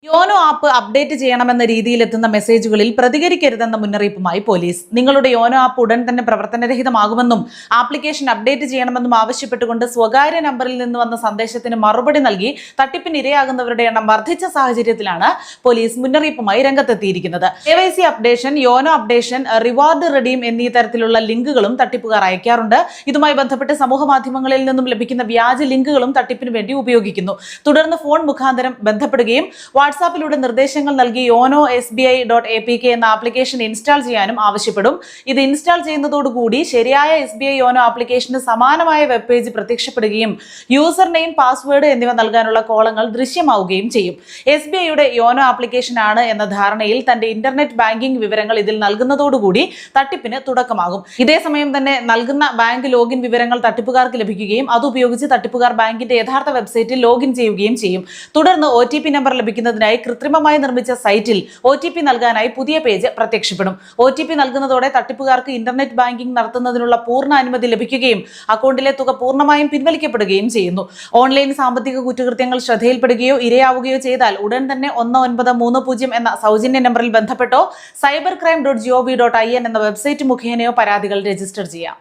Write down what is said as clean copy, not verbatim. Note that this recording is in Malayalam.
യോനോ ആപ്പ് അപ്ഡേറ്റ് ചെയ്യണമെന്ന രീതിയിലെത്തുന്ന മെസ്സേജുകളിൽ പ്രതികരിക്കരുതെന്ന മുന്നറിയിപ്പുമായി പോലീസ്. നിങ്ങളുടെ യോനോ ആപ്പ് ഉടൻ തന്നെ പ്രവർത്തനരഹിതമാകുമെന്നും ആപ്ലിക്കേഷൻ അപ്ഡേറ്റ് ചെയ്യണമെന്നും ആവശ്യപ്പെട്ടുകൊണ്ട് സ്വകാര്യ നമ്പറിൽ നിന്ന് വന്ന സന്ദേശത്തിന് മറുപടി നൽകി തട്ടിപ്പിന് ഇരയാകുന്നവരുടെ എണ്ണം വർദ്ധിച്ച സാഹചര്യത്തിലാണ് പോലീസ് മുന്നറിയിപ്പുമായി രംഗത്തെത്തിയിരിക്കുന്നത്. KYC updation, YONO updation, reward redeem എന്നീ തരത്തിലുള്ള ലിങ്കുകളും തട്ടിപ്പുകാർ അയക്കാറുണ്ട്. ഇതുമായി ബന്ധപ്പെട്ട് സമൂഹ മാധ്യമങ്ങളിൽ നിന്നും ലഭിക്കുന്ന വ്യാജ ലിങ്കുകളും തട്ടിപ്പിന് വേണ്ടി ഉപയോഗിക്കുന്നു. തുടർന്ന് ഫോൺ മുഖാന്തരം ബന്ധപ്പെടുകയും വാട്സാപ്പിലൂടെ നിർദ്ദേശങ്ങൾ നൽകി യോനോ SBI.apk എന്ന ആപ്ലിക്കേഷൻ ഇൻസ്റ്റാൾ ചെയ്യാനും ആവശ്യപ്പെടും. ഇത് ഇൻസ്റ്റാൾ ചെയ്യുന്നതോടുകൂടി ശരിയായ SBI യോനോ ആപ്ലിക്കേഷന് സമാനമായ വെബ് പേജ് പ്രത്യക്ഷപ്പെടുകയും യൂസർ നെയിം, പാസ്വേഡ് എന്നിവ നൽകാനുള്ള കോളങ്ങൾ ദൃശ്യമാവുകയും ചെയ്യും. SBIയുടെ യോനോ ആപ്ലിക്കേഷൻ ആണ് എന്ന ധാരണയിൽ തന്റെ ഇന്റർനെറ്റ് ബാങ്കിംഗ് വിവരങ്ങൾ ഇതിൽ നൽകുന്നതോടുകൂടി തട്ടിപ്പിന് തുടക്കമാകും. ഇതേസമയം തന്നെ നൽകുന്ന ബാങ്ക് ലോഗിൻ വിവരങ്ങൾ തട്ടിപ്പുകാർക്ക് ലഭിക്കുകയും അതുപയോഗിച്ച് തട്ടിപ്പുകാർ ബാങ്കിന്റെ യഥാർത്ഥ വെബ്സൈറ്റിൽ ലോഗിൻ ചെയ്യുകയും ചെയ്യും. തുടർന്ന് OTP നമ്പർ ലഭിക്കുന്നതിനായി കൃത്രിമമായി നിർമ്മിച്ച സൈറ്റിൽ OTP നൽകാനായി പുതിയ പേജ് പ്രത്യക്ഷപ്പെടും. OTP നൽകുന്നതോടെ തട്ടിപ്പുകാർക്ക് ഇന്റർനെറ്റ് ബാങ്കിംഗ് നടത്തുന്നതിനുള്ള പൂർണ്ണ അനുമതി ലഭിക്കുകയും അക്കൗണ്ടിലെ തുക പൂർണ്ണമായും പിൻവലിക്കപ്പെടുകയും ചെയ്യുന്നു. ഓൺലൈൻ സാമ്പത്തിക കുറ്റകൃത്യങ്ങൾ ശ്രദ്ധയിൽപ്പെടുകയോ ഇരയാവുകയോ ചെയ്താൽ ഉടൻ തന്നെ 1930 എന്ന സൗജന്യ നമ്പറിൽ ബന്ധപ്പെട്ടോ cybercrime.gov.in എന്ന വെബ്സൈറ്റ് മുഖേനയോ പരാതികൾ രജിസ്റ്റർ ചെയ്യാം.